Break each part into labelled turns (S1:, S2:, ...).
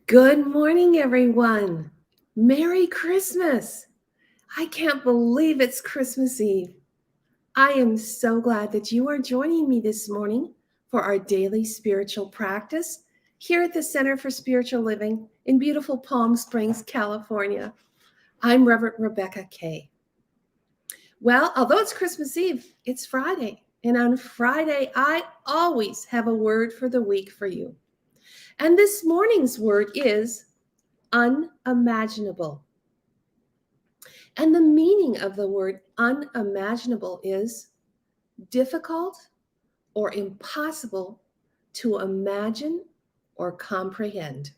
S1: Good morning, everyone. Merry Christmas. I can't believe it's Christmas Eve. I am so glad that you are joining me this morning for our daily spiritual practice here at the Center for Spiritual Living in beautiful Palm Springs, California. I'm Reverend Rebecca Kay. Well, although it's Christmas Eve, it's Friday. And on Friday, I always have a word for the week for you. And this morning's word is unimaginable. And the meaning of the word unimaginable is difficult or impossible to imagine or comprehend.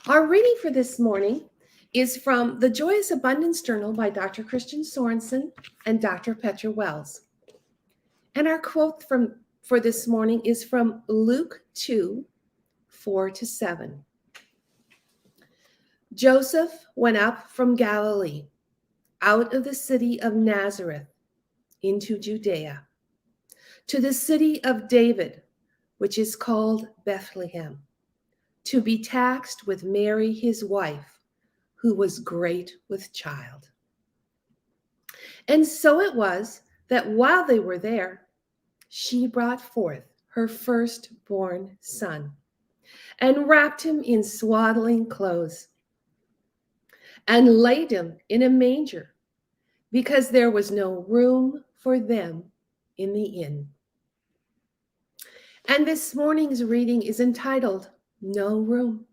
S1: Our reading for this morning is from the Joyous Abundance Journal by Dr. Christian Sorensen and Dr. Petra Wells. And our quote for this morning is from Luke 2, 4-7. Joseph went up from Galilee, out of the city of Nazareth, into Judea, to the city of David, which is called Bethlehem, to be taxed with Mary his wife, who was great with child. And so it was that while they were there, she brought forth her firstborn son, and wrapped him in swaddling clothes, and laid him in a manger, because there was no room for them in the inn. And this morning's reading is entitled, No Room.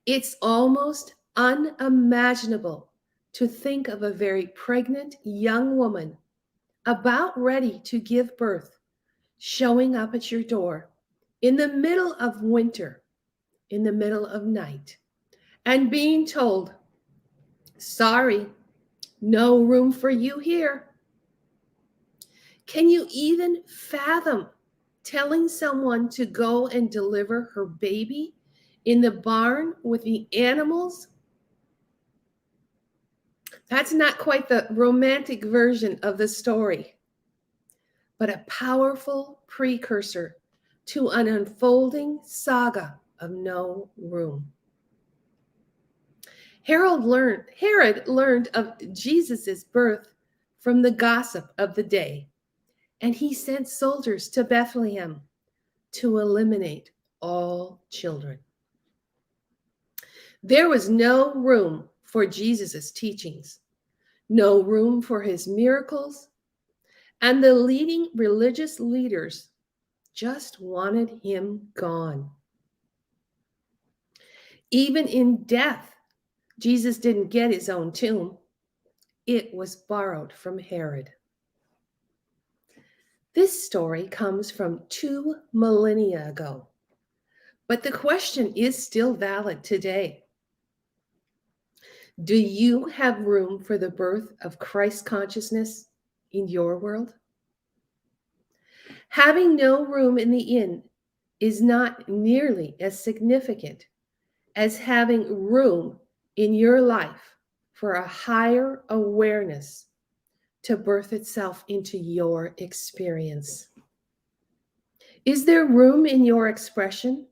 S1: It's almost unimaginable to think of a very pregnant young woman about ready to give birth, showing up at your door in the middle of winter, in the middle of night, and being told, sorry, no room for you here. Can you even fathom telling someone to go and deliver her baby in the barn with the animals? That's not quite the romantic version of the story, but a powerful precursor to an unfolding saga of no room. Herod learned of Jesus' birth from the gossip of the day, and he sent soldiers to Bethlehem to eliminate all children. There was no room for Jesus' teachings, no room for his miracles, and the leading religious leaders just wanted him gone. Even in death, Jesus didn't get his own tomb. It was borrowed from Herod. This story comes from 2 millennia ago, but the question is still valid today. Do you have room for the birth of Christ consciousness in your world? Having no room in the inn is not nearly as significant as having room in your life for a higher awareness to birth itself into your experience. Is there room in your expression,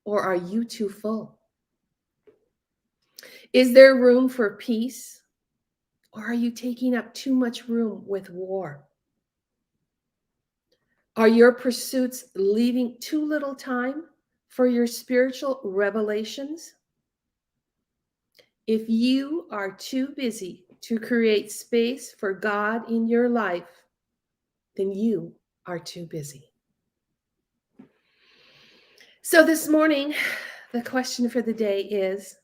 S1: or are you too full? Is there room for peace, or are you taking up too much room with war? Are your pursuits leaving too little time for your spiritual revelations? If you are too busy to create space for God in your life, then you are too busy. So this morning, the question for the day is,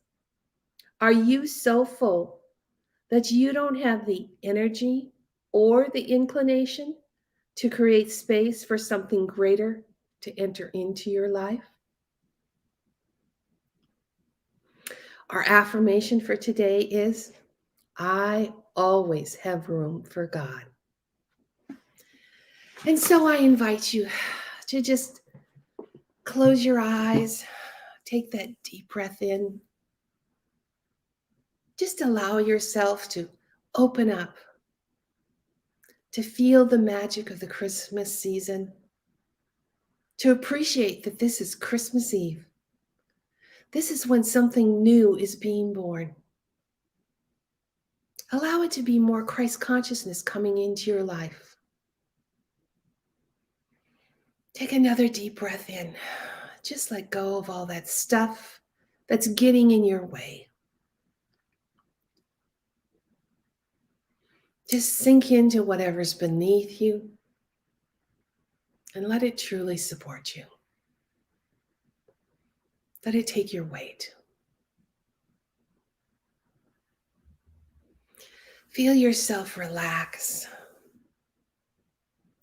S1: are you so full that you don't have the energy or the inclination to create space for something greater to enter into your life? Our affirmation for today is, I always have room for God. And so I invite you to just close your eyes, take that deep breath in. Just allow yourself to open up, to feel the magic of the Christmas season, to appreciate that this is Christmas Eve This is when something new is being born. Allow it to be more Christ consciousness coming into your life. Take another deep breath in. Just let go of all that stuff that's getting in your way. Just sink into whatever's beneath you and let it truly support you. Let it take your weight. Feel yourself relax,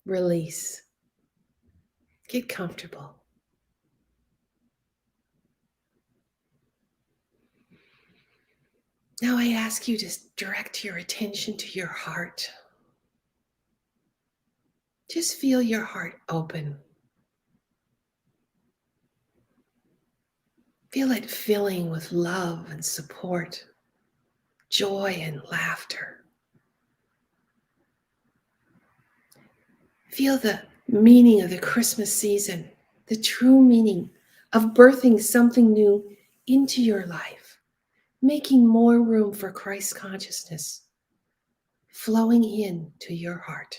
S1: release, get comfortable. Now I ask you to direct your attention to your heart. Just feel your heart open. Feel it filling with love and support, joy and laughter. Feel the meaning of the Christmas season, the true meaning of birthing something new into your life, making more room for Christ consciousness flowing into your heart.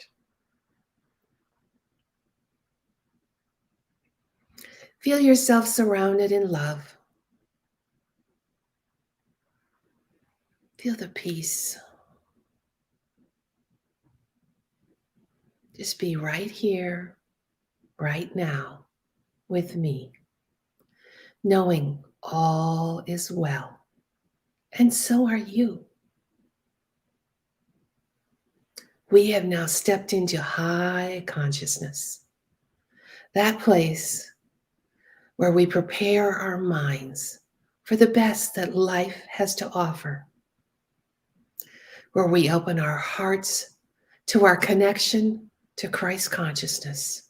S1: Feel yourself surrounded in love. Feel the peace. Just be right here, right now, with me, knowing all is well. And so are you. We have now stepped into high consciousness, that place where we prepare our minds for the best that life has to offer, where we open our hearts to our connection to Christ consciousness,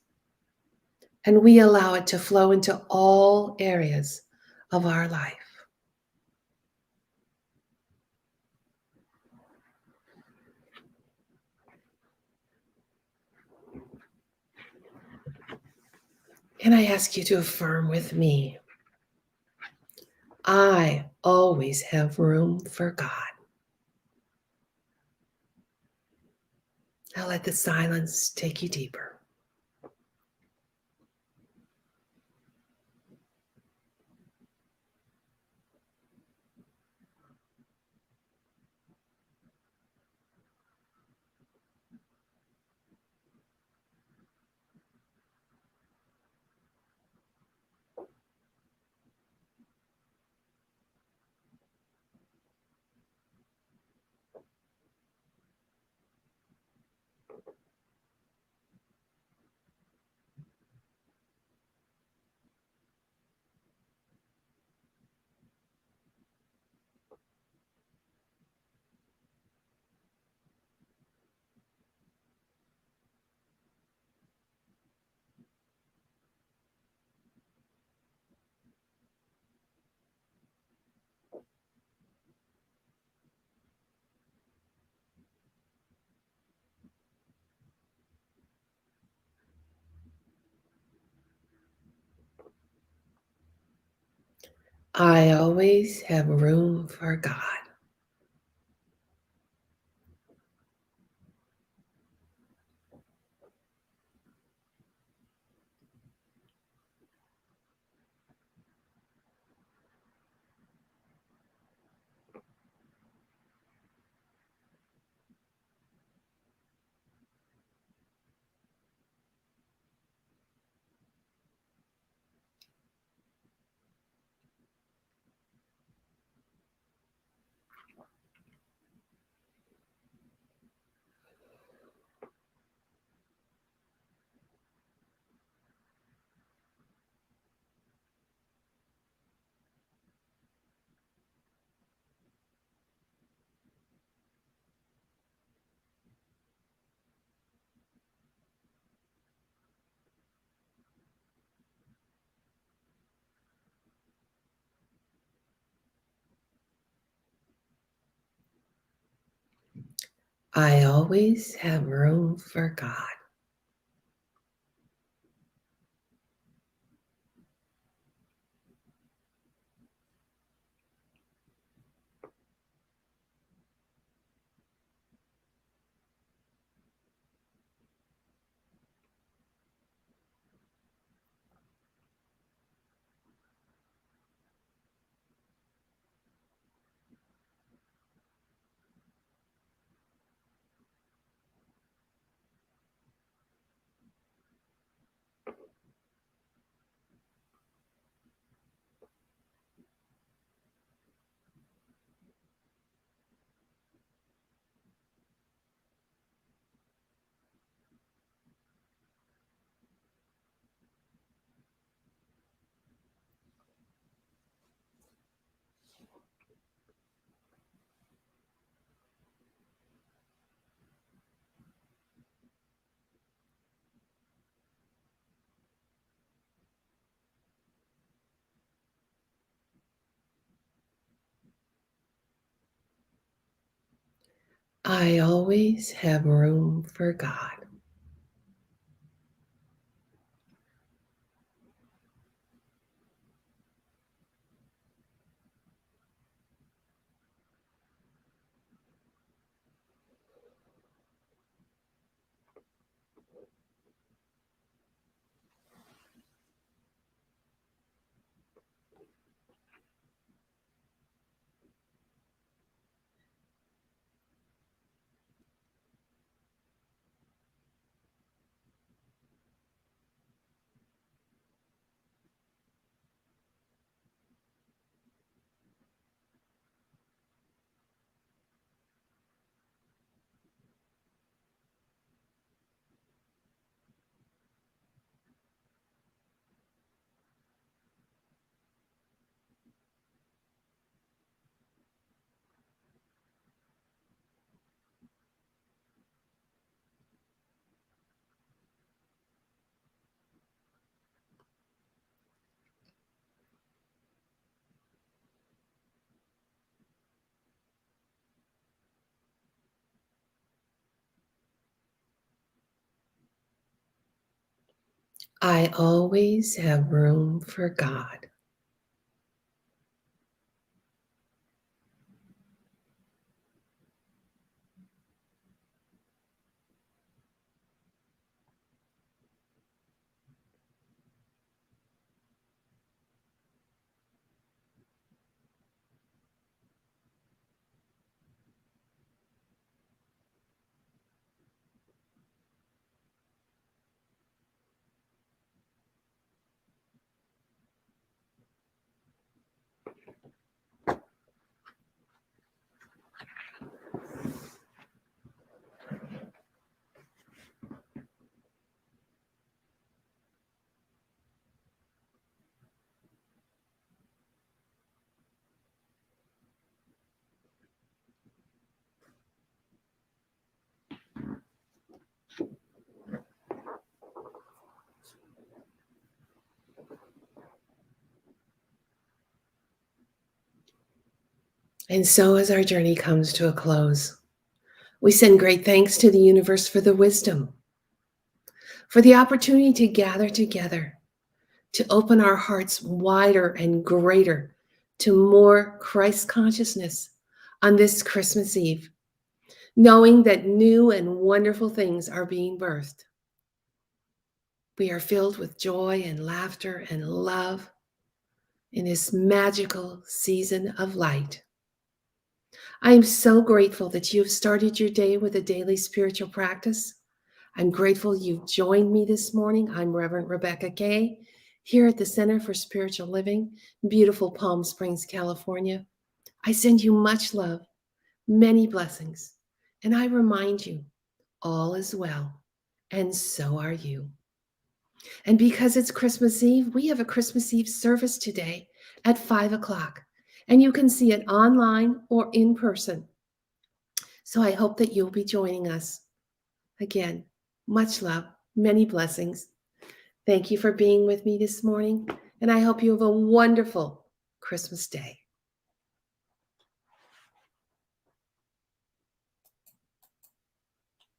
S1: and we allow it to flow into all areas of our life. And I ask you to affirm with me, I always have room for God. Now let the silence take you deeper. I always have room for God. I always have room for God. I always have room for God. I always have room for God. And so, as our journey comes to a close, we send great thanks to the universe for the wisdom, for the opportunity to gather together, to open our hearts wider and greater to more Christ consciousness on this Christmas Eve, knowing that new and wonderful things are being birthed. We are filled with joy and laughter and love in this magical season of light. I am so grateful that you have started your day with a daily spiritual practice. I'm grateful you've joined me this morning. I'm Reverend Rebecca Kay, here at the Center for Spiritual Living, beautiful Palm Springs, California. I send you much love, many blessings, and I remind you, all is well, and so are you. And because it's Christmas Eve, we have a Christmas Eve service today at 5 o'clock, and you can see it online or in person. So I hope that you'll be joining us. Again, much love, many blessings. Thank you for being with me this morning, and I hope you have a wonderful Christmas day.